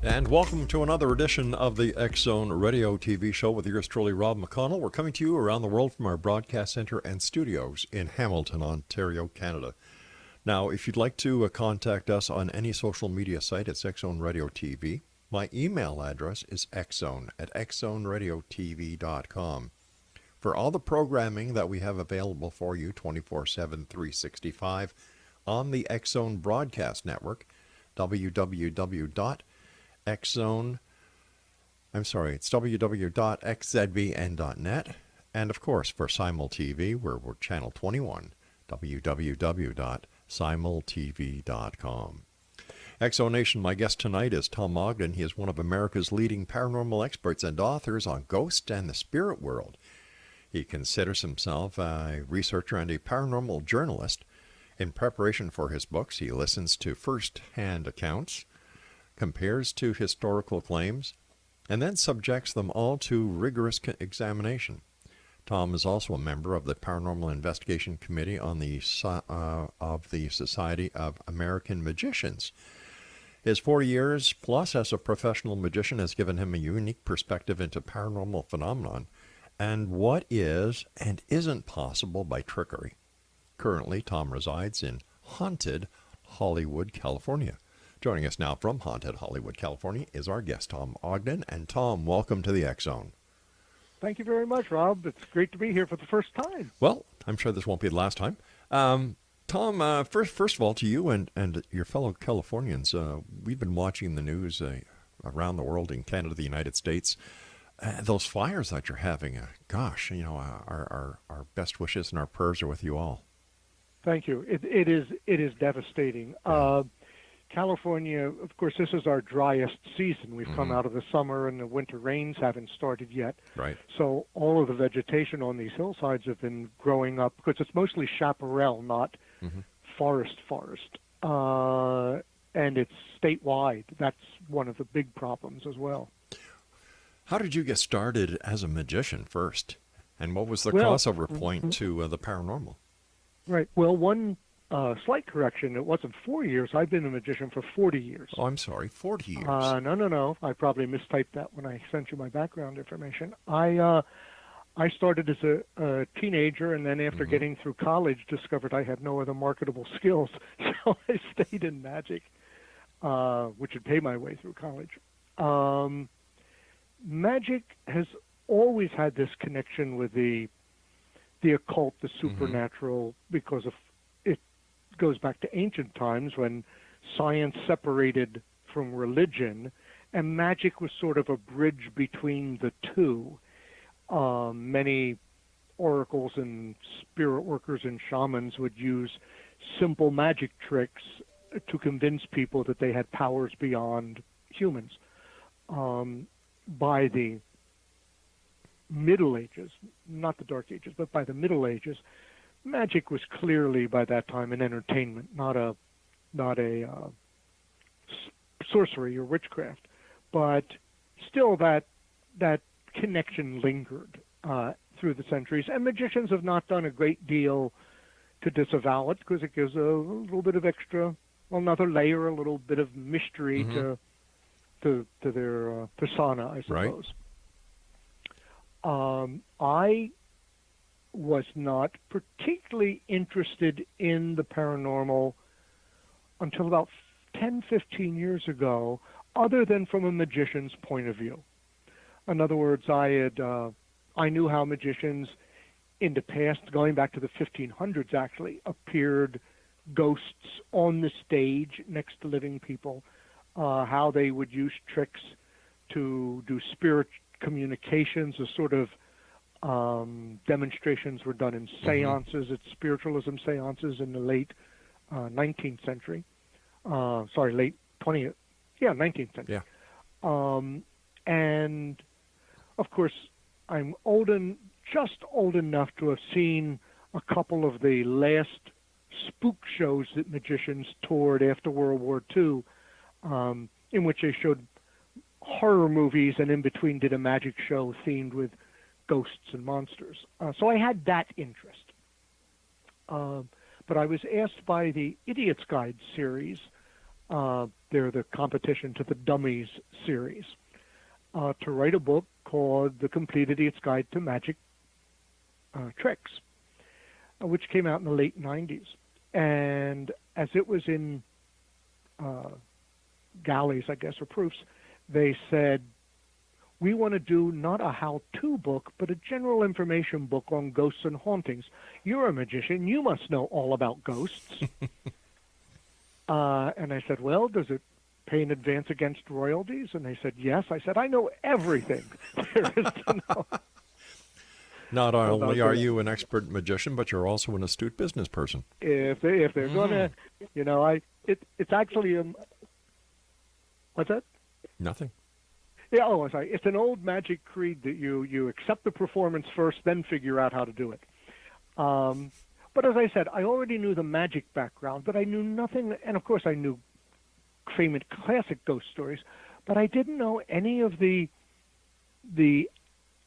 And welcome to another edition of the X-Zone Radio TV show with yours truly, Rob McConnell. We're coming to you around the world from our broadcast center and studios in Hamilton, Ontario, Canada. Now, if you'd like to contact us on any social media site, it's X-Zone Radio TV. My email address is xzone@xzoneradiotv.com. For all the programming that we have available for you 24/7, 365 on the X-Zone Broadcast Network, www.xzbn.net. And of course, for Simul TV, we're channel 21, www.simultv.com. Exonation, my guest tonight is Tom Ogden. He is one of America's leading paranormal experts and authors on ghosts and the spirit world. He considers himself a researcher and a paranormal journalist. In preparation for his books, he listens to first-hand accounts, compares to historical claims, and then subjects them all to rigorous examination. Tom is also a member of the Paranormal Investigation Committee on of the Society of American Magicians. His 40 years plus as a professional magician has given him a unique perspective into paranormal phenomenon and what is and isn't possible by trickery. Currently, Tom resides in haunted Hollywood, California. Joining us now from haunted Hollywood, California is our guest, Tom Ogden. And Tom, welcome to the X-Zone. Thank you very much, Rob. It's great to be here for the first time. Well, I'm sure this won't be the last time. Tom, first of all, to you and your fellow Californians, we've been watching the news around the world, in Canada, the United States. Those fires that you're having, our best wishes and our prayers are with you all. Thank you. It is devastating. Yeah. California, of course, this is our driest season. We've come out of the summer and the winter rains haven't started yet. Right. So all of the vegetation on these hillsides have been growing up, because it's mostly chaparral, not forest. And it's statewide. That's one of the big problems as well. How did you get started as a magician first? And what was the crossover point to the paranormal? Right. Well, one slight correction. It wasn't 4 years. I've been a magician for 40 years. Oh, I'm sorry, 40 years. No. I probably mistyped that when I sent you my background information. I started as a teenager, and then after getting through college, discovered I had no other marketable skills. So I stayed in magic, which would pay my way through college. Magic has always had this connection with the occult, the supernatural, because of it goes back to ancient times when science separated from religion, and magic was sort of a bridge between the two. Many oracles and spirit workers and shamans would use simple magic tricks to convince people that they had powers beyond humans. By the Middle Ages, not the Dark Ages, but by the Middle Ages, magic was clearly by that time an entertainment, not a sorcery or witchcraft. But still, that connection lingered through the centuries, and magicians have not done a great deal to disavow it, because it gives a little bit of extra, another layer, a little bit of mystery to their persona, I suppose. Right. I was not particularly interested in the paranormal until about 10, 15 years ago, other than from a magician's point of view. In other words, I knew how magicians in the past, going back to the 1500s actually, appeared ghosts on the stage next to living people, how they would use tricks to do spirit communications, a sort of demonstrations were done in seances, at spiritualism seances in the late 19th century. Late 20th. Yeah, 19th century. Yeah. And, of course, I'm just old enough to have seen a couple of the last spook shows that magicians toured after World War II, in which they showed horror movies and in between did a magic show themed with ghosts and monsters. So I had that interest. But I was asked by the Idiot's Guide series, the they're the competition to the Dummies series, to write a book called The Complete Idiot's Guide to Magic Tricks, which came out in the late 90s. And as it was in galleys, I guess, or proofs, they said, we want to do not a how-to book, but a general information book on ghosts and hauntings. You're a magician. You must know all about ghosts. And I said, well, does it pay in advance against royalties? And they said, yes. I said, I know everything there is to know. Not only are you an expert magician, but you're also an astute business person. If they're gonna, it's actually what's that? Nothing. Yeah. Oh, I'm sorry. It's an old magic creed that you accept the performance first, then figure out how to do it. But as I said, I already knew the magic background, but I knew nothing. And of course, I knew famous classic ghost stories, but I didn't know any of the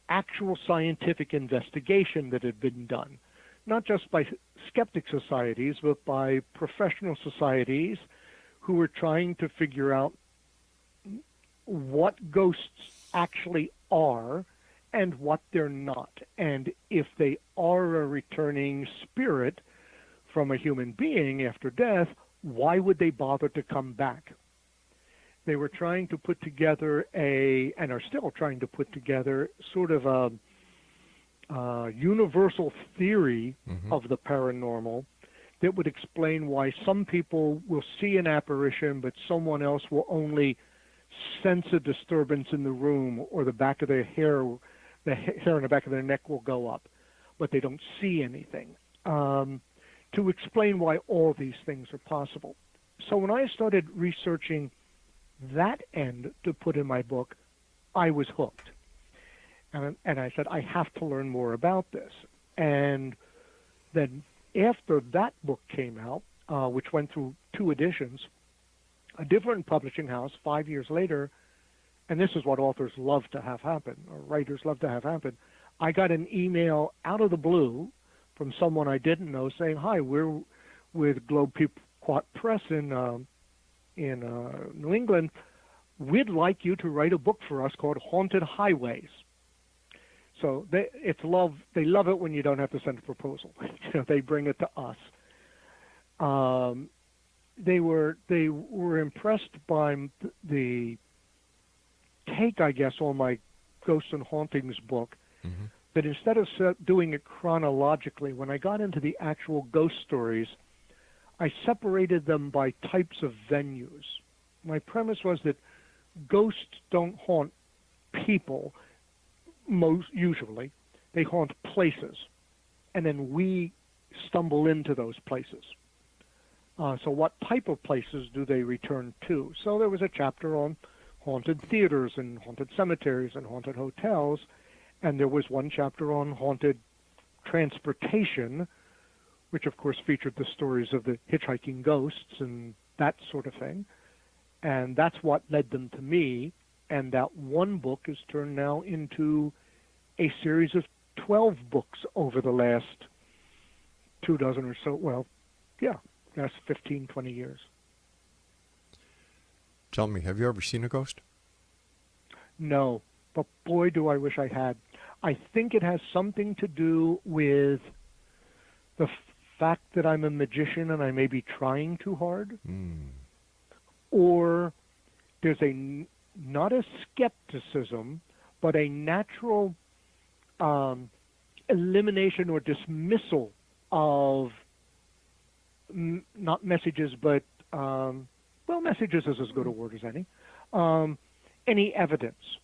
actual scientific investigation that had been done, not just by skeptic societies, but by professional societies who were trying to figure out what ghosts actually are and what they're not. And if they are a returning spirit from a human being after death, why would they bother to come back? They were trying to put together and are still trying to put together sort of a universal theory of the paranormal that would explain why some people will see an apparition, but someone else will only sense a disturbance in the room, or the back of their hair, the hair on the back of their neck will go up, but they don't see anything. To explain why all these things are possible. So when I started researching that end to put in my book, I was hooked. And I said, I have to learn more about this. And then after that book came out, which went through 2 editions, a different publishing house 5 years later, and this is what authors love to have happen, or writers love to have happen, I got an email out of the blue from someone I didn't know saying, hi, we're with Globe Pequot Press in New England. We'd like you to write a book for us called Haunted Highways. So they love it when you don't have to send a proposal. They bring it to us. They were impressed by the take, I guess, on my Ghosts and Hauntings book, that instead of doing it chronologically, when I got into the actual ghost stories, I separated them by types of venues. My premise was that ghosts don't haunt people, usually. They haunt places, and then we stumble into those places. So what type of places do they return to? So there was a chapter on haunted theaters and haunted cemeteries and haunted hotels, and there was one chapter on haunted transportation, which of course featured the stories of the hitchhiking ghosts and that sort of thing. And that's what led them to me. And that one book is turned now into a series of 12 books over the last 24 or so. Last 15, 20 years. Tell me, have you ever seen a ghost? No, but boy, do I wish I had. I think it has something to do with the fact that I'm a magician and I may be trying too hard. Or there's not a skepticism, but a natural elimination or dismissal of not messages, but messages is as good a word as any evidence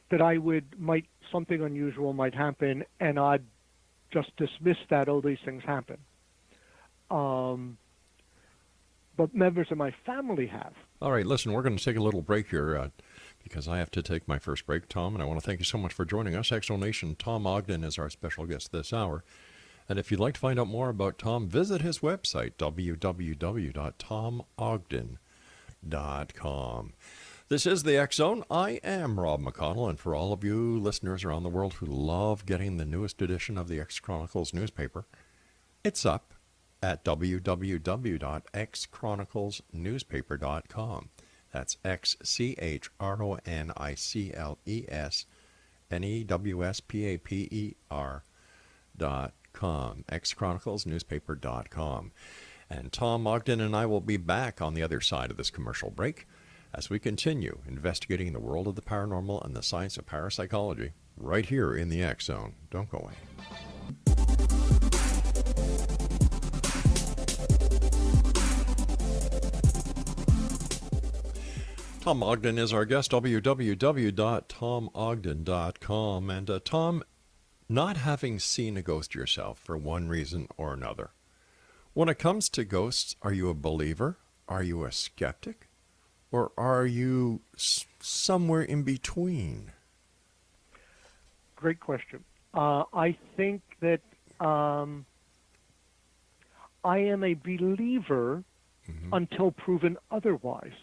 that something unusual might happen, and I'd just dismiss that, these things happen. But members of my family have. All right, listen, we're going to take a little break here because I have to take my first break, Tom, and I want to thank you so much for joining us. Exonation, Tom Ogden is our special guest this hour. And if you'd like to find out more about Tom, visit his website, www.tomogden.com. This is the X Zone. I am Rob McConnell, and for all of you listeners around the world who love getting the newest edition of the X Chronicles newspaper, it's up at www.xchroniclesnewspaper.com. That's xchroniclesnewspaper.com. xchroniclesnewspaper.com. And Tom Ogden and I will be back on the other side of this commercial break as we continue investigating the world of the paranormal and the science of parapsychology right here in the X Zone. Don't go away. Tom Ogden is our guest, www.tomogden.com. And Tom, not having seen a ghost yourself for one reason or another, when it comes to ghosts, are you a believer? Are you a skeptic? Or are you somewhere in between? Great question. I think that I am a believer until proven otherwise.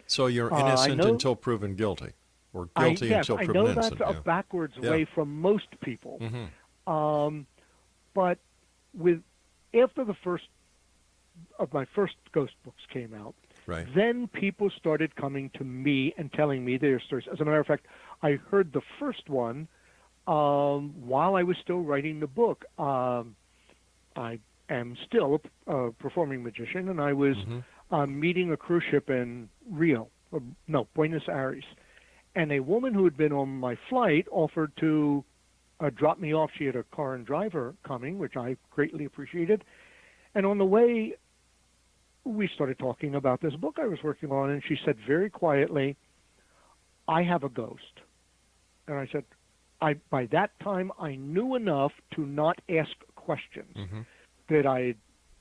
So you're innocent until proven guilty, or guilty until proven innocent. I know that's a backwards way from most people. But after the first of my first ghost books came out, then people started coming to me and telling me their stories. As a matter of fact, I heard the first one while I was still writing the book. I am still a performing magician, and I was meeting a cruise ship in Buenos Aires. And a woman who had been on my flight offered to drop me off. She had a car and driver coming, which I greatly appreciated. And on the way, we started talking about this book I was working on, and she said very quietly, "I have a ghost." And I said, by that time, I knew enough to not ask questions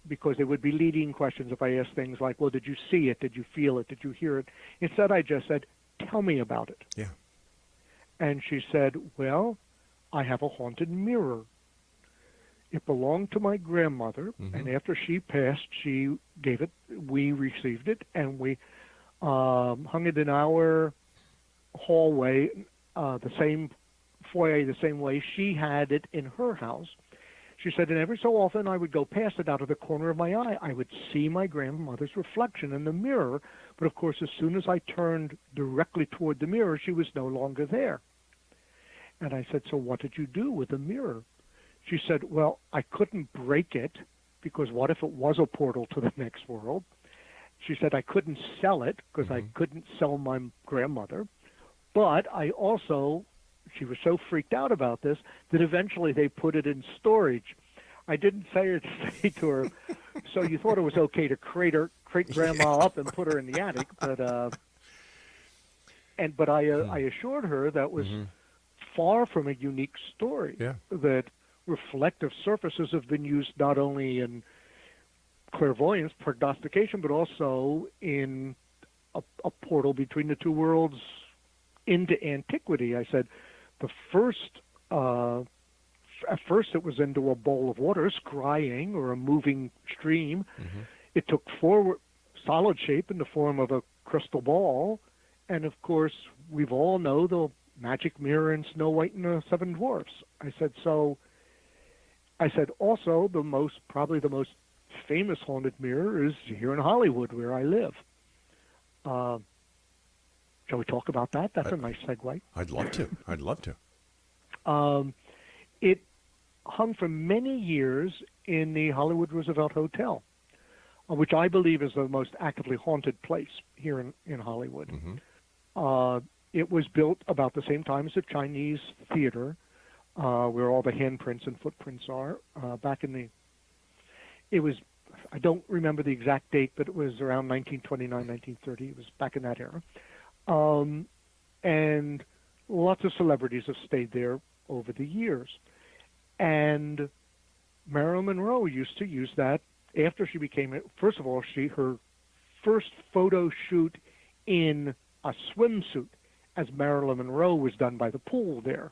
because they would be leading questions if I asked things like, well, did you see it? Did you feel it? Did you hear it? Instead, I just said, tell me about it. Yeah. And she said, well, I have a haunted mirror. It belonged to my grandmother, and after she passed, she gave it. We received it, and we hung it in our hallway, the same foyer, the same way she had it in her house. She said, and every so often I would go past it out of the corner of my eye. I would see my grandmother's reflection in the mirror, but of course, as soon as I turned directly toward the mirror, she was no longer there. And I said, so what did you do with the mirror? She said, well, I couldn't break it because what if it was a portal to the next world? She said, I couldn't sell it because I couldn't sell my grandmother. But I also, she was so freaked out about this that eventually they put it in storage. I didn't say to her, so you thought it was okay to crate grandma up and put her in the attic, but I assured her that was far from a unique story. That reflective surfaces have been used not only in clairvoyance, prognostication, but also in a portal between the two worlds into antiquity. I said at first it was into a bowl of water, scrying, or a moving stream. It took forward solid shape in the form of a crystal ball, and of course we've all know the magic mirror in Snow White and the Seven Dwarfs. I said also probably the most famous haunted mirror is here in Hollywood where I live. Shall we talk about that? That's a nice segue. I'd love to. It hung for many years in the Hollywood Roosevelt Hotel, which I believe is the most actively haunted place here in Hollywood. It was built about the same time as the Chinese theater, where all the handprints and footprints are. I don't remember the exact date, but it was around 1929, 1930. It was back in that era. And lots of celebrities have stayed there over the years. And Marilyn Monroe used to use that after she became, first of all, her first photo shoot in a swimsuit as Marilyn Monroe was done by the pool there.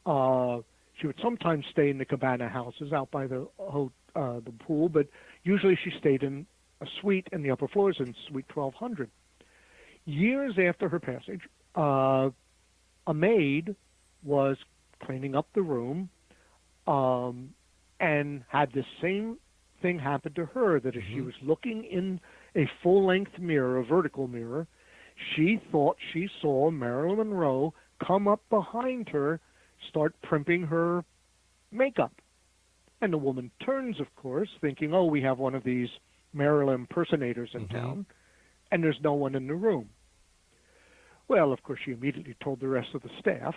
She would sometimes stay in the cabana houses out by the pool, but usually she stayed in a suite in the upper floors in Suite 1200. Years after her passage, a maid was cleaning up the room and had the same thing happen to her, that as she was looking in a full-length mirror, a vertical mirror. She thought she saw Marilyn Monroe come up behind her, start primping her makeup. And the woman turns, of course, thinking, oh, we have one of these Marilyn impersonators in town, and there's no one in the room. Well, of course, she immediately told the rest of the staff,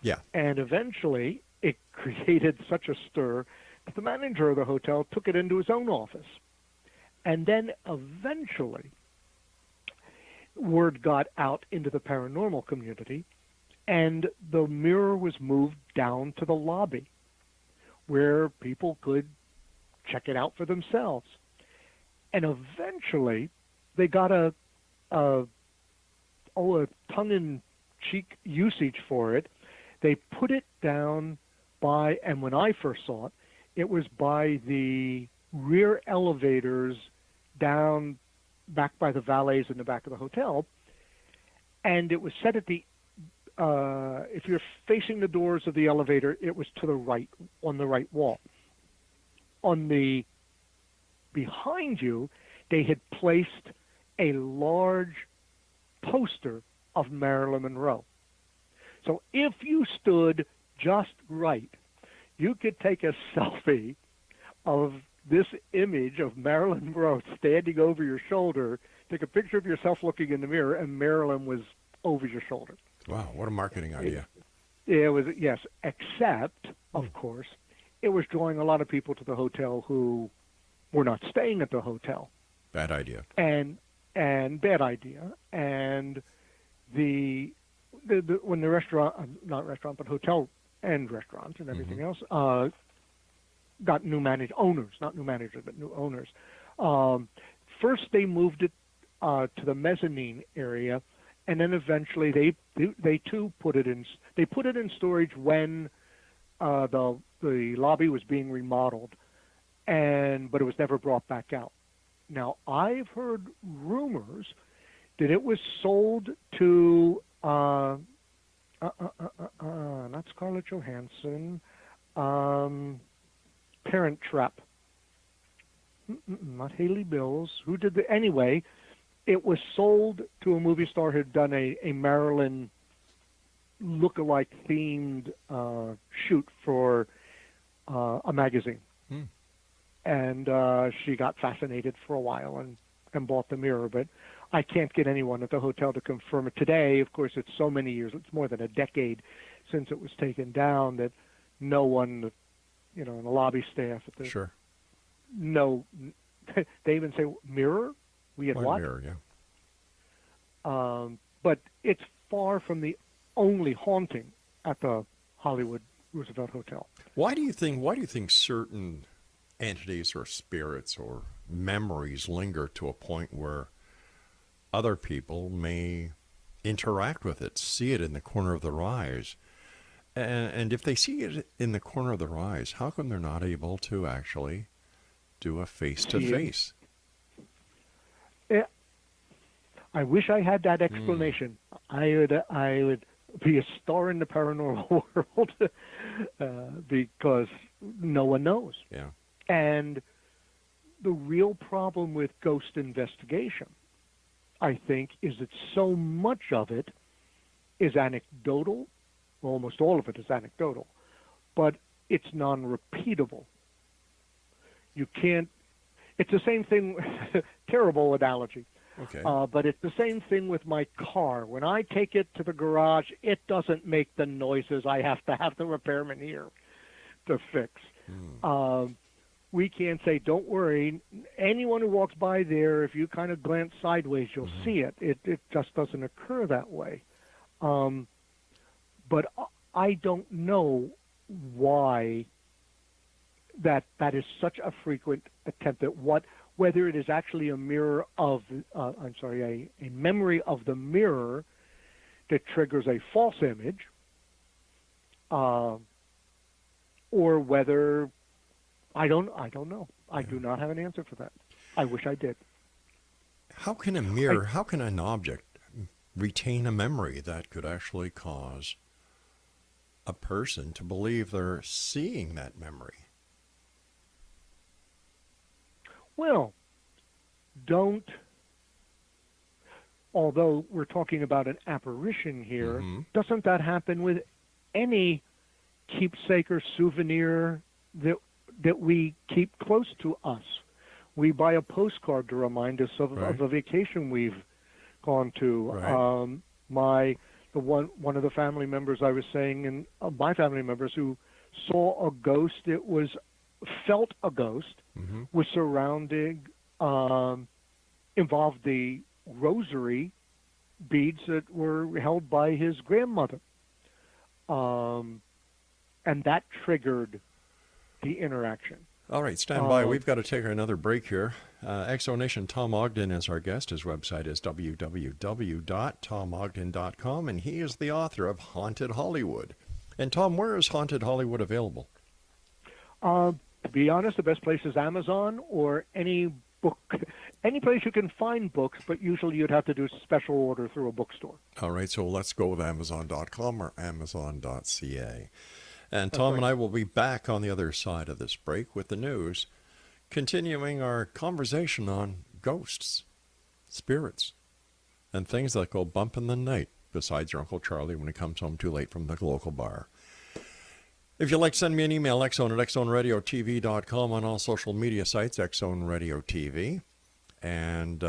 Yeah. and eventually it created such a stir that the manager of the hotel took it into his own office. And then eventually word got out into the paranormal community, and the mirror was moved down to the lobby where people could check it out for themselves. And eventually they got a tongue-in-cheek usage for it. They put it down by, and when I first saw it, it was by the rear elevators down back by the valets in the back of the hotel. And it was set at the, if you're facing the doors of the elevator, it was to the right, on the right wall. On the, behind you, they had placed a large poster of Marilyn Monroe. So if you stood just right, you could take a selfie of this image of Marilyn Monroe standing over your shoulder, take a picture of yourself looking in the mirror, and Marilyn was over your shoulder. Wow, what a marketing idea. It was, yes, except, of course, it was drawing a lot of people to the hotel who were not staying at the hotel. Bad idea. And bad idea. And the when the restaurant, not restaurant, but hotel and restaurants and everything else, got new owners, not new managers, but new owners. First, they moved it to the mezzanine area, and then eventually they too put it in. They put it in storage when the lobby was being remodeled, but it was never brought back out. Now, I've heard rumors that it was sold to not Scarlett Johansson, Parent Trap, not Haley Mills. Who did the anyway? It was sold to a movie star who had done a Marilyn look-alike themed shoot for a magazine. And she got fascinated for a while and bought the mirror. But I can't get anyone at the hotel to confirm it today. Of course, it's so many years. It's more than a decade since it was taken down that no one, in the lobby staff at the Sure. No, they even say mirror. We had what? Mirror, yeah. But it's far from the only haunting at the Hollywood Roosevelt Hotel. Why do you think certain entities or spirits or memories linger to a point where other people may interact with it, see it in the corner of their eyes? And if they see it in the corner of their eyes, how come they're not able to actually do a face-to-face? Yeah. I wish I had that explanation. I would be a star in the paranormal world because no one knows. Yeah. And the real problem with ghost investigation, I think, is that so much of it is anecdotal. Well, almost all of it is anecdotal, but it's non-repeatable. You can't. It's the same thing. Terrible analogy. Okay. But it's the same thing with my car. When I take it to the garage, it doesn't make the noises I have to have the repairman here to fix. We can't say, don't worry. Anyone who walks by there, if you kind of glance sideways, you'll see it. It just doesn't occur that way. But I don't know why that is such a frequent attempt at whether it is actually a mirror of, a memory of the mirror that triggers a false image, or whether, I don't know. I do not have an answer for that. I wish I did. How can an object retain a memory that could actually cause a person to believe they're seeing that memory? Well, don't although we're talking about an apparition here, Mm-hmm. doesn't that happen with any keepsake or souvenir that we keep close to us? We buy a postcard to remind us of a vacation we've gone to. Right. One of the family members I was saying, and my family members who saw a ghost, felt a ghost, Mm-hmm. was surrounding, involved the rosary beads that were held by his grandmother. And that triggered the interaction. All right, stand by. We've got to take another break here. Exonation, Tom Ogden is our guest. His website is www.tomogden.com, and he is the author of Haunted Hollywood. And Tom, where is Haunted Hollywood available? To be honest, the best place is Amazon or any place you can find books, but usually you'd have to do a special order through a bookstore. All right, so let's go with Amazon.com or Amazon.ca. And That's Tom right. and I will be back on the other side of this break with the news, continuing our conversation on ghosts, spirits, and things that go bump in the night, besides your Uncle Charlie when he comes home too late from the local bar. If you'd like to send me an email, xzone@xzoneradiotv.com, on all social media sites, Xzone Radio TV. And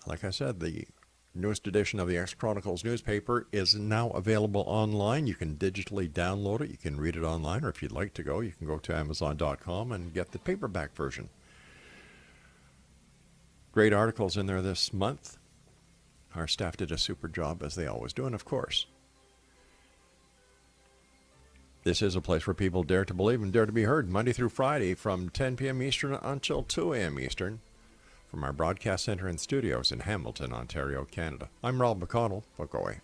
like I said, the newest edition of the X-Chronicles newspaper is now available online. You can digitally download it. You can read it online, or if you'd like to go, you can go to Amazon.com and get the paperback version. Great articles in there this month. Our staff did a super job, as they always do, and of course, this is a place where people dare to believe and dare to be heard, Monday through Friday from 10 p.m. Eastern until 2 a.m. Eastern, from our broadcast center and studios in Hamilton, Ontario, Canada. I'm Rel McConnell. Don't go away.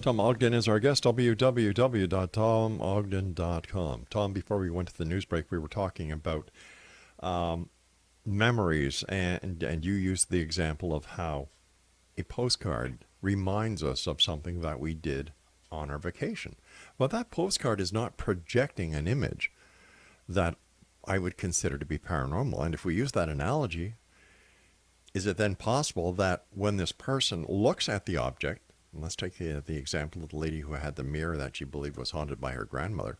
Tom Ogden is our guest, www.tomogden.com. Tom, before we went to the news break, we were talking about memories, and you used the example of how a postcard reminds us of something that we did on our vacation. Well, that postcard is not projecting an image that I would consider to be paranormal. And if we use that analogy, is it then possible that when this person looks at the object, and let's take the example of the lady who had the mirror that she believed was haunted by her grandmother,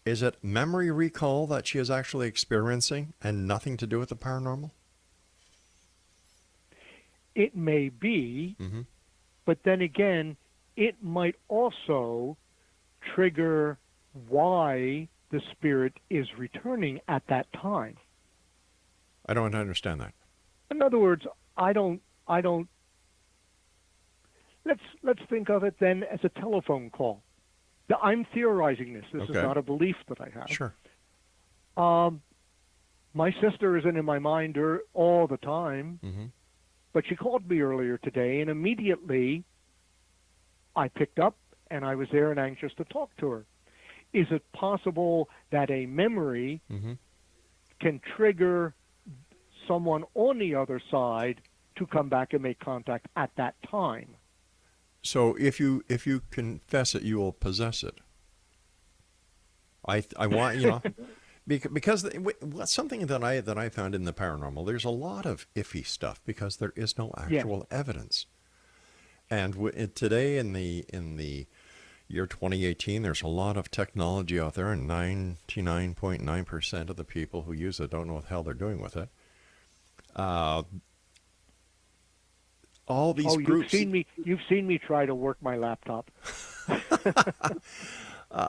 is it memory recall that she is actually experiencing and nothing to do with the paranormal? It may be, Mm-hmm. but then again, it might also trigger why the spirit is returning at that time. I don't understand that. In other words, I don't let's think of it then as a telephone call. I'm theorizing this. This is Okay. not a belief that I have. Sure. My sister isn't in my mind all the time, Mm-hmm. but she called me earlier today, and immediately I picked up, and I was there and anxious to talk to her. Is it possible that a memory Mm-hmm. can trigger someone on the other side to come back and make contact at that time? So if you confess it, you will possess it. I want, because something that I found in the paranormal, there's a lot of iffy stuff because there is no actual evidence. And today in the year 2018, there's a lot of technology out there, and 99.9% of the people who use it don't know what the hell they're doing with it. All these groups. You've seen me try to work my laptop.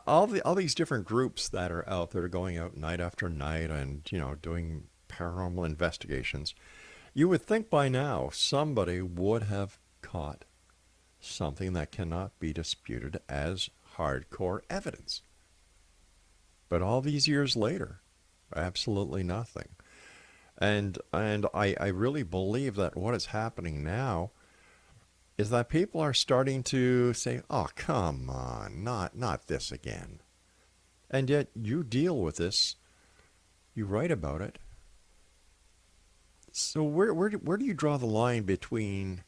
All these different groups that are out there going out night after night and doing paranormal investigations. You would think by now somebody would have caught something that cannot be disputed as hardcore evidence. But all these years later, absolutely nothing. And I really believe that what is happening now is that people are starting to say, oh, come on, not this again. And yet you deal with this, you write about it. So where do you draw the line between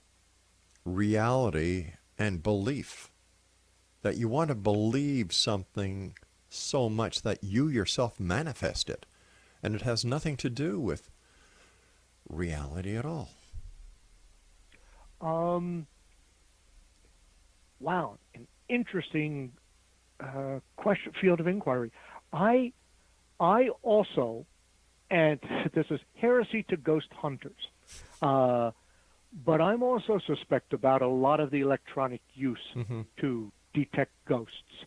reality and belief? That you want to believe something so much that you yourself manifest it. and it has nothing to do with reality at all. Wow, an interesting question, field of inquiry. I also, and this is heresy to ghost hunters, but I'm also suspect about a lot of the electronic use to detect ghosts.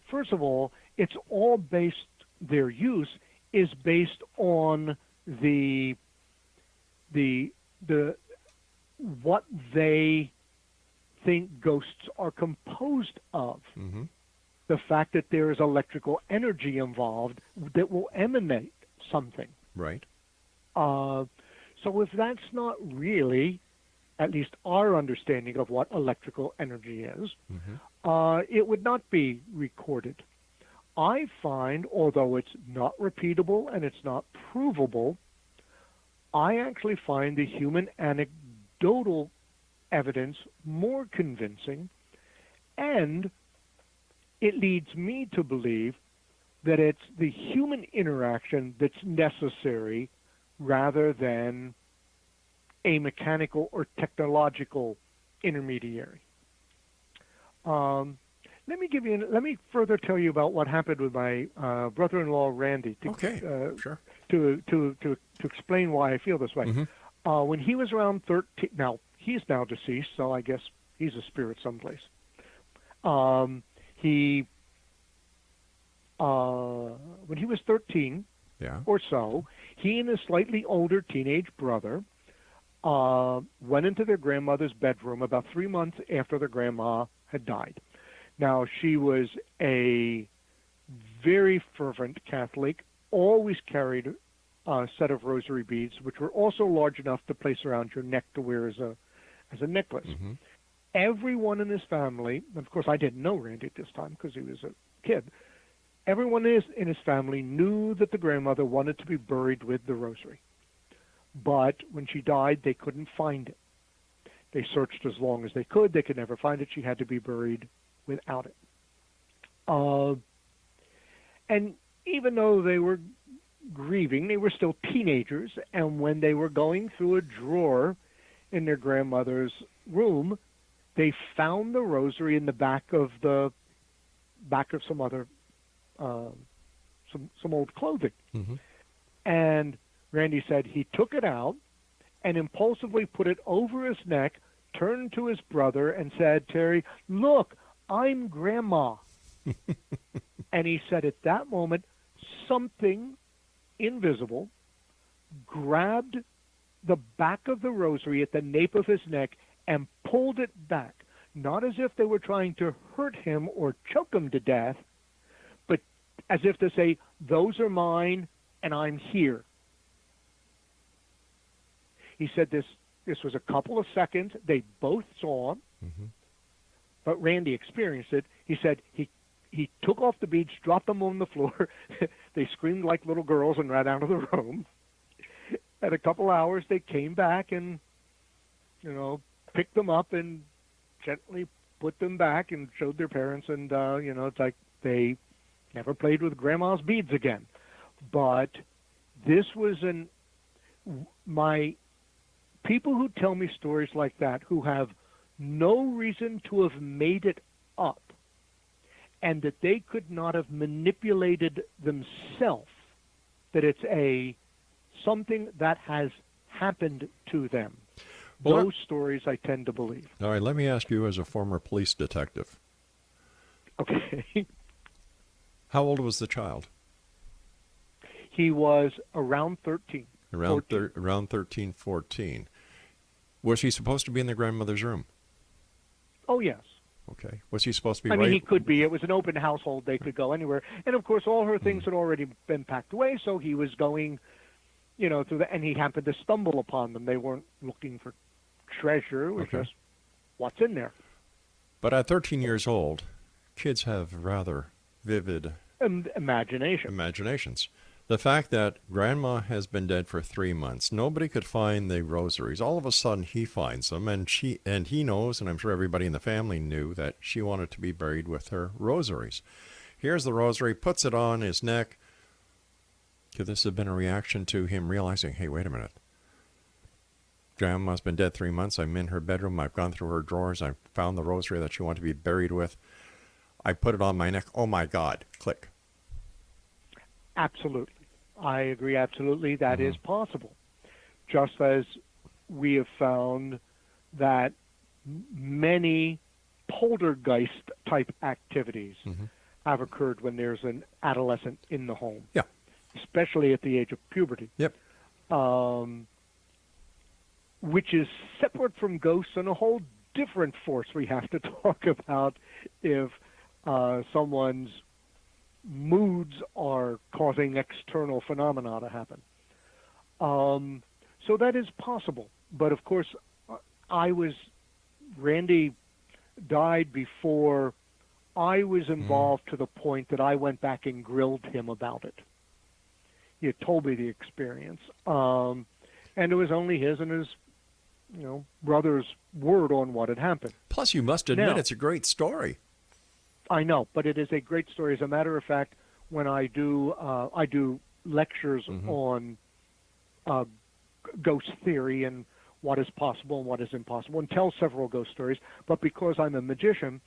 First of all, it's all based, their use is based on the what they think ghosts are composed of. The fact that there is electrical energy involved that will emanate something. Right. So if that's not really, at least our understanding of what electrical energy is, it would not be recorded. I find, although it's not repeatable and it's not provable, I actually find the human anecdotal evidence more convincing, and it leads me to believe that it's the human interaction that's necessary rather than a mechanical or technological intermediary. Let me further tell you about what happened with my brother-in-law Randy. Sure. To explain why I feel this way. When he was around 13, now he's now deceased, so I guess he's a spirit someplace. When he was 13 or so, he and his slightly older teenage brother went into their grandmother's bedroom about 3 months after their grandma had died. Now, she was a very fervent Catholic, always carried a set of rosary beads, which were also large enough to place around your neck to wear as a necklace. Everyone in his family, of course I didn't know Randy at this time because he was a kid, everyone in his family knew that the grandmother wanted to be buried with the rosary. But when she died, they couldn't find it. They searched as long as they could. They could never find it. She had to be buried without it. And even though they were grieving, they were still teenagers, and when they were going through a drawer in their grandmother's room, they found the rosary in the back of some other some old clothing. And Randy said he took it out and impulsively put it over his neck, turned to his brother and said, "Terry, look, I'm Grandma." And he said at that moment, something invisible grabbed the back of the rosary at the nape of his neck and pulled it back, not as if they were trying to hurt him or choke him to death, but as if to say, "Those are mine and I'm here." He said this was a couple of seconds. They both saw him, but Randy experienced it. He said he took off the beads, dropped them on the floor. They screamed like little girls and ran out of the room. At a couple hours, they came back and, picked them up and gently put them back and showed their parents. And, it's like they never played with Grandma's beads again. But this was my people who tell me stories like that, who have no reason to have made it up, and that they could not have manipulated themselves, that it's something that has happened to them. Well, those stories I tend to believe. All right, let me ask you as a former police detective. Okay. How old was the child? He was around 13. Around 13, 14. Was he supposed to be in the grandmother's room? Oh, yes. Okay. Was he supposed to be I mean, he could be. It was an open household. They could go anywhere. And, of course, all her things had already been packed away, so he was going, through and he happened to stumble upon them. They weren't looking for treasure. It was just what's in there. But at 13 years old, kids have rather vivid imaginations. The fact that Grandma has been dead for 3 months, nobody could find the rosaries. All of a sudden, he finds them, and he knows, and I'm sure everybody in the family knew, that she wanted to be buried with her rosaries. Here's the rosary, puts it on his neck, Could this have been a reaction to him realizing, hey, wait a minute. Grandma's been dead 3 months. I'm in her bedroom. I've gone through her drawers. I found the rosary that she wanted to be buried with. I put it on my neck. Oh, my God. Click. Absolutely. I agree absolutely. That is possible. Just as we have found that many poltergeist-type activities have occurred when there's an adolescent in the home. Yeah. Especially at the age of puberty. Yep. Which is separate from ghosts and a whole different force we have to talk about if someone's moods are causing external phenomena to happen. So that is possible. But of course, Randy died before I was involved to the point that I went back and grilled him about it. He had told me the experience. And it was only his and his brother's word on what had happened. Plus, you must admit Now, it's a great story. I know, but it is a great story. As a matter of fact, when I do lectures on ghost theory and what is possible and what is impossible, and tell several ghost stories. But because I'm a magician,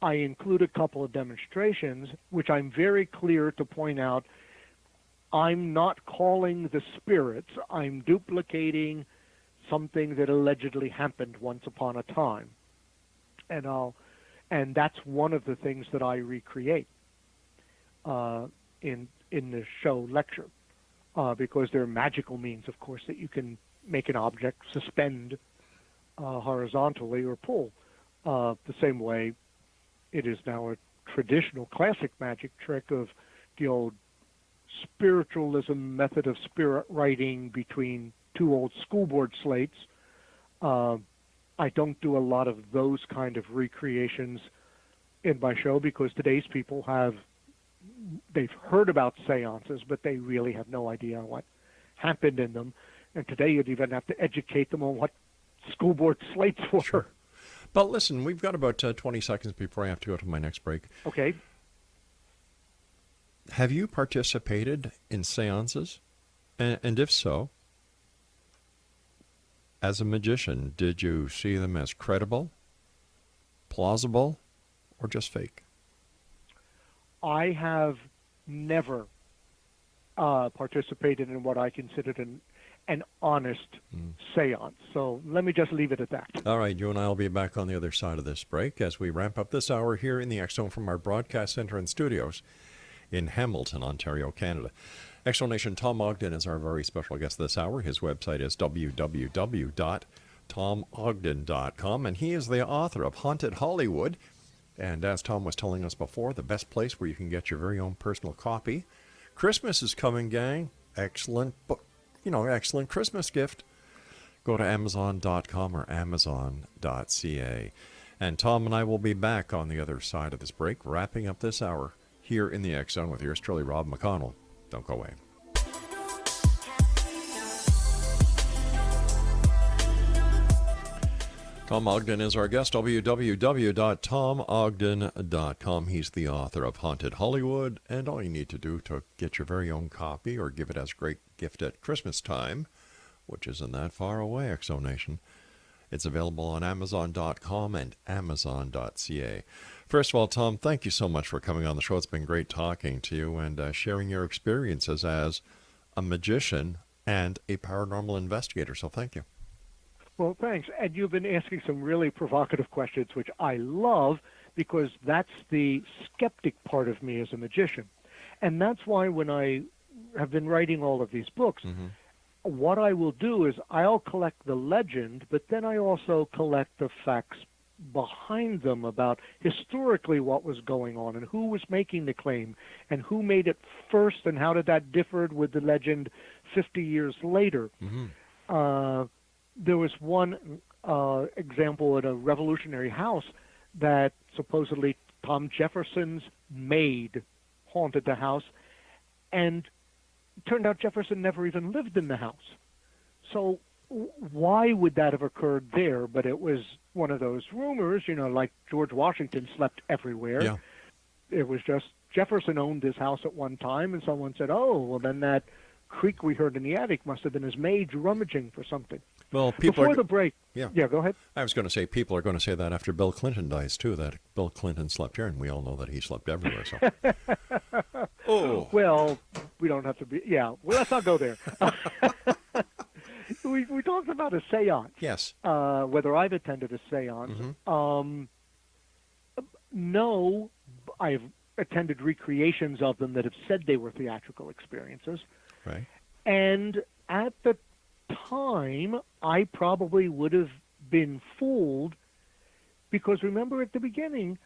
I include a couple of demonstrations, which I'm very clear to point out. I'm not calling the spirits. I'm duplicating something that allegedly happened once upon a time, and that's one of the things that I recreate in the show lecture, because there are magical means, of course, that you can make an object suspend horizontally or pull. The same way it is now a traditional classic magic trick of the old spiritualism method of spirit writing between two old school board slates. I don't do a lot of those kind of recreations in my show because today's people they've heard about seances, but they really have no idea what happened in them. And today you'd even have to educate them on what school board slates were. Sure. But listen, we've got about 20 seconds before I have to go to my next break. Okay. Have you participated in seances? And if so, as a magician, did you see them as credible, plausible, or just fake? I have never participated in what I considered an honest seance. So let me just leave it at that. All right, you and I will be back on the other side of this break as we ramp up this hour here in the X-Zone from our broadcast center and studios in Hamilton, Ontario, Canada. X-Zone Nation, Tom Ogden is our very special guest this hour. His website is www.tomogden.com, and he is the author of Haunted Hollywood. And as Tom was telling us before, the best place where you can get your very own personal copy. Christmas is coming, gang. Excellent book, excellent Christmas gift. Go to Amazon.com or Amazon.ca. And Tom and I will be back on the other side of this break, wrapping up this hour here in the X-Zone with yours truly, Rob McConnell. Don't go away. Tom Ogden is our guest, www.tomogden.com. He's the author of Haunted Hollywood, and all you need to do to get your very own copy or give it as a great gift at Christmas time, which isn't that far away, X-Zone Nation. It's available on Amazon.com and Amazon.ca. First of all, Tom, thank you so much for coming on the show. It's been great talking to you and sharing your experiences as a magician and a paranormal investigator. So thank you. Well, thanks. And you've been asking some really provocative questions, which I love because that's the skeptic part of me as a magician. And that's why when I have been writing all of these books, what I will do is I'll collect the legend, but then I also collect the facts behind them about historically what was going on and who was making the claim and who made it first and how did that differ with the legend 50 years later. There was one example at a Revolutionary house that supposedly Tom Jefferson's maid haunted the house, and it turned out Jefferson never even lived in the house. So why would that have occurred there? But it was one of those rumors, like George Washington slept everywhere. Yeah. It was just Jefferson owned this house at one time, and someone said, oh, well, then that creak we heard in the attic must have been his maid rummaging for something. Well, people Before the break, yeah, go ahead. I was going to say people are going to say that after Bill Clinton dies too. That Bill Clinton slept here, and we all know that he slept everywhere. So, oh, Well, we don't have to be. Yeah, well, let's not go there. we talked about a séance. yes, Whether I've attended a séance. No, I've attended recreations of them that have said they were theatrical experiences. right. And at the time, I probably would have been fooled because remember at the beginning,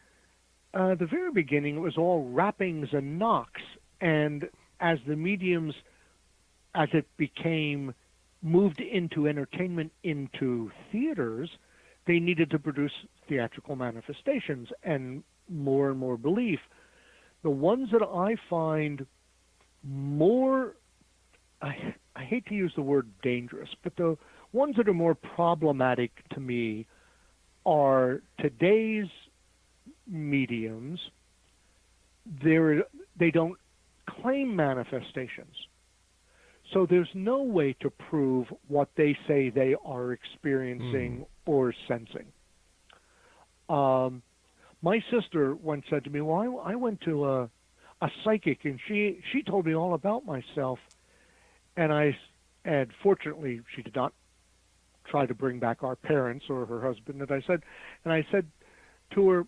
the very beginning, it was all rappings and knocks. And as the mediums, as it became moved into entertainment, into theaters, they needed to produce theatrical manifestations and more belief. The ones that I find more, I hate to use the word dangerous, but the ones that are more problematic to me are today's mediums. They don't claim manifestations. So there's no way to prove what they say they are experiencing or sensing. My sister once said to me, well, I went to a psychic, and she told me all about myself. And fortunately, she did not try to bring back our parents or her husband. And I said to her,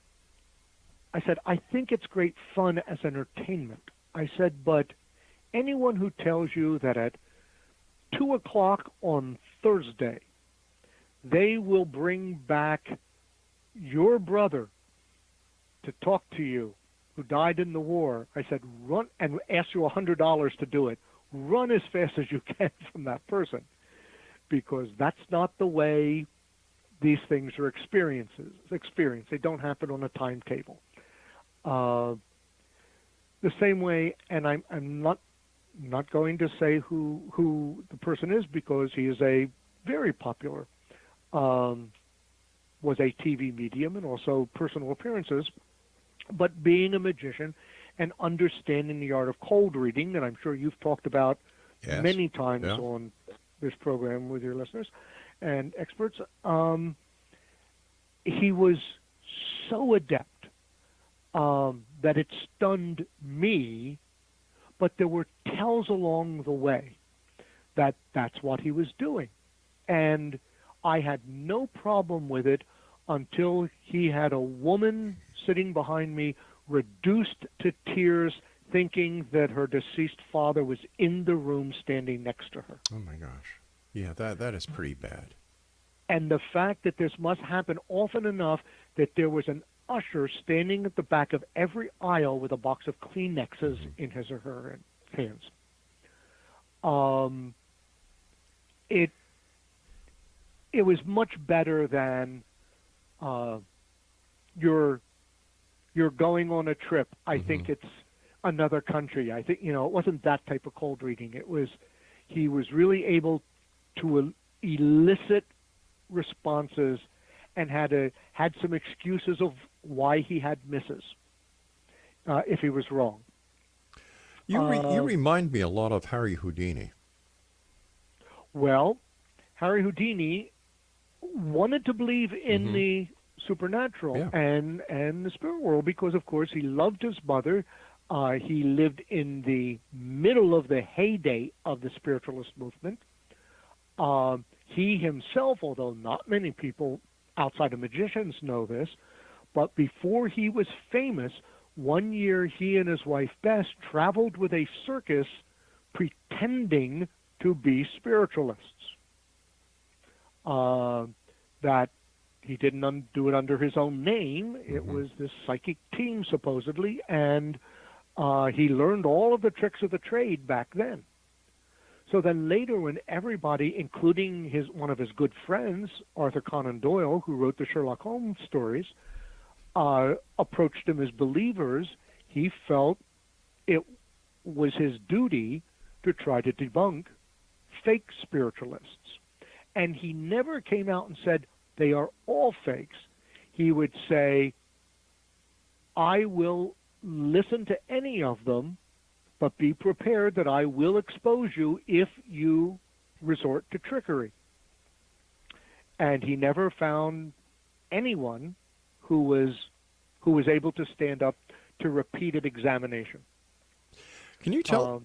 I think it's great fun as entertainment. I said, but anyone who tells you that at 2 o'clock on Thursday, they will bring back your brother to talk to you who died in the war, I said, run and ask you $100 to do it. Run as fast as you can from that person, because that's not the way these things are experienced. They don't happen on a timetable. The same way, and I'm not going to say who the person is because he is a very popular, was a TV medium and also personal appearances, but being a magician and understanding the art of cold reading that I'm sure you've talked about many times on this program with your listeners and experts, he was so adept that it stunned me, but there were tells along the way that that's what he was doing. And I had no problem with it until he had a woman sitting behind me reduced to tears, thinking that her deceased father was in the room standing next to her. Oh my gosh. Yeah, that is pretty bad. And the fact that this must happen often enough that there was an usher standing at the back of every aisle with a box of Kleenexes in his or her hands. It was much better than you're going on a trip. I think it's another country. I think, it wasn't that type of cold reading. He was really able to elicit responses and had some excuses of why he had misses if he was wrong. You remind me a lot of Harry Houdini. Well, Harry Houdini wanted to believe in the supernatural and the spirit world because, of course, he loved his mother. He lived in the middle of the heyday of the spiritualist movement. He himself, although not many people outside of magicians know this, but before he was famous, one year he and his wife Bess traveled with a circus pretending to be spiritualists. That he didn't do it under his own name. It was this psychic team, supposedly, and he learned all of the tricks of the trade back then. So then later when everybody, including one of his good friends, Arthur Conan Doyle, who wrote the Sherlock Holmes stories, approached him as believers, he felt it was his duty to try to debunk fake spiritualists. And he never came out and said, they are all fakes. He would say, I will listen to any of them, but be prepared that I will expose you if you resort to trickery. And he never found anyone who was able to stand up to repeated examination. Can you tell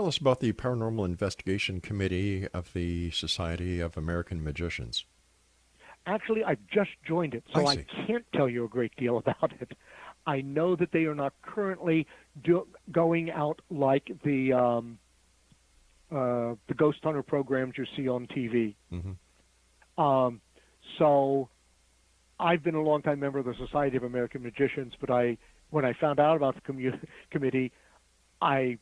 us about the Paranormal Investigation Committee of the Society of American Magicians? Actually, I just joined it, so I can't tell you a great deal about it. I know that they are not currently going out like the ghost hunter programs you see on TV. Mm-hmm. So I've been a longtime member of the Society of American Magicians, but when I found out about the committee, I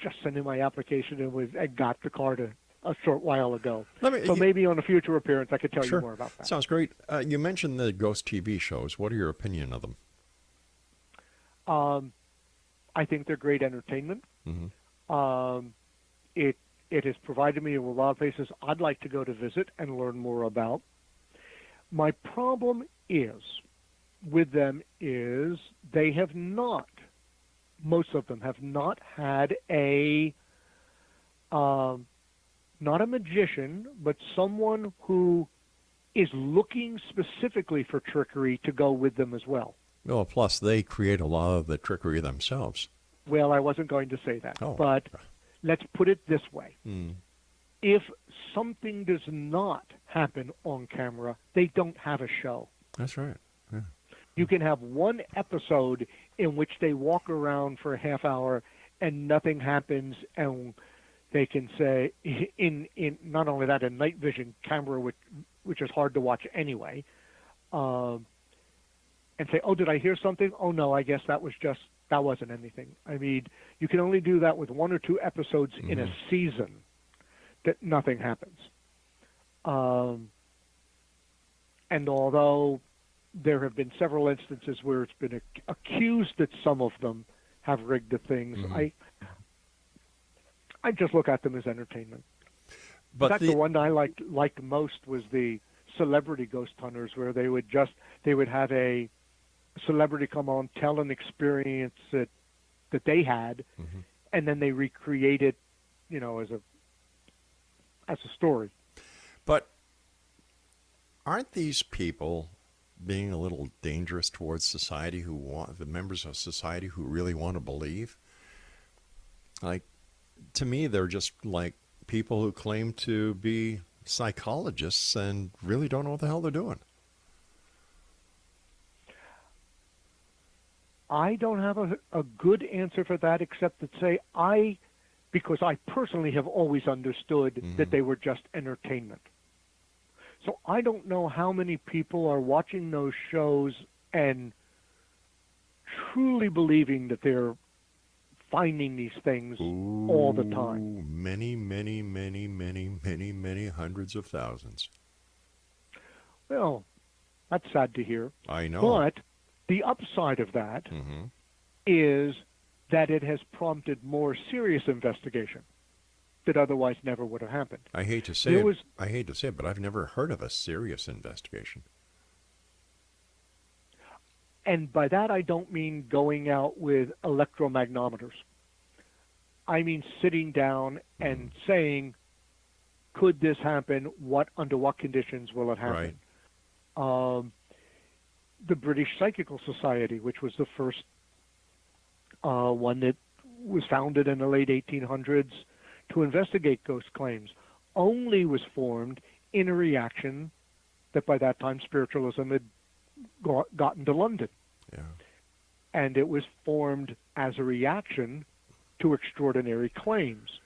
just sent in my application and got the card a short while ago. Maybe on a future appearance I could tell you more about that. Sounds great. You mentioned the ghost TV shows. What are your opinion of them? I think they're great entertainment. Mm-hmm. It has provided me with a lot of places I'd like to go to visit and learn more about. My problem with them is they have not, most of them have not had not a magician, but someone who is looking specifically for trickery to go with them as well. Well, plus they create a lot of the trickery themselves. Well, I wasn't going to say that, but let's put it this way. Mm. If something does not happen on camera, they don't have a show. That's right. Yeah. You can have one episode in which they walk around for a half hour and nothing happens, and they can say, in not only that, a night vision camera, which is hard to watch anyway, and say, oh, did I hear something? Oh, no, I guess that wasn't anything. I mean, you can only do that with one or two episodes in a season that nothing happens. And although there have been several instances where it's been accused that some of them have rigged the things, I just look at them as entertainment. But in fact, the one I liked most was the celebrity ghost hunters, where they would have a celebrity come on, tell an experience that they had, and then they recreate it, as a story. But aren't these people being a little dangerous towards society, the members of society who really want to believe? Like, to me, they're just like people who claim to be psychologists and really don't know what the hell they're doing. I don't have a good answer for that, except to say because I personally have always understood that they were just entertainment. So I don't know how many people are watching those shows and truly believing that they're finding these things all the time. Many, many, many, many, many, many hundreds of thousands. Well, that's sad to hear. I know. But the upside of that is that it has prompted more serious investigation that otherwise never would have happened. I hate to say it, but I've never heard of a serious investigation. And by that, I don't mean going out with electromagnometers. I mean sitting down and saying, could this happen? Under what conditions will it happen? Right. The British Psychical Society, which was the first one that was founded in the late 1800s to investigate ghost claims, only was formed in a reaction that by that time spiritualism had gotten to London. Yeah. And it was formed as a reaction to extraordinary claims.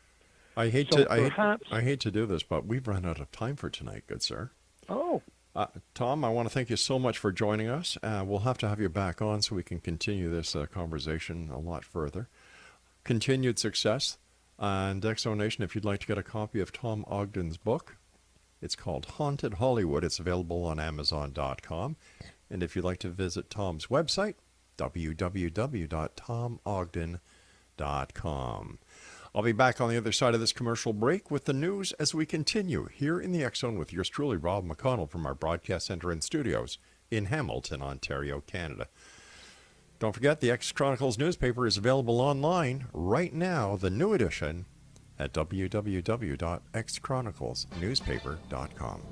I hate to do this, but we've run out of time for tonight, good sir. Oh. Tom, I want to thank you so much for joining us. We'll have to have you back on so we can continue this conversation a lot further. Continued success. And Exonation, if you'd like to get a copy of Tom Ogden's book, it's called Haunted Hollywood. It's available on Amazon.com. And if you'd like to visit Tom's website, www.tomogden.com. I'll be back on the other side of this commercial break with the news as we continue here in the X Zone with yours truly, Rob McConnell, from our broadcast center and studios in Hamilton, Ontario, Canada. Don't forget, the X Chronicles newspaper is available online right now, the new edition, at www.xchroniclesnewspaper.com.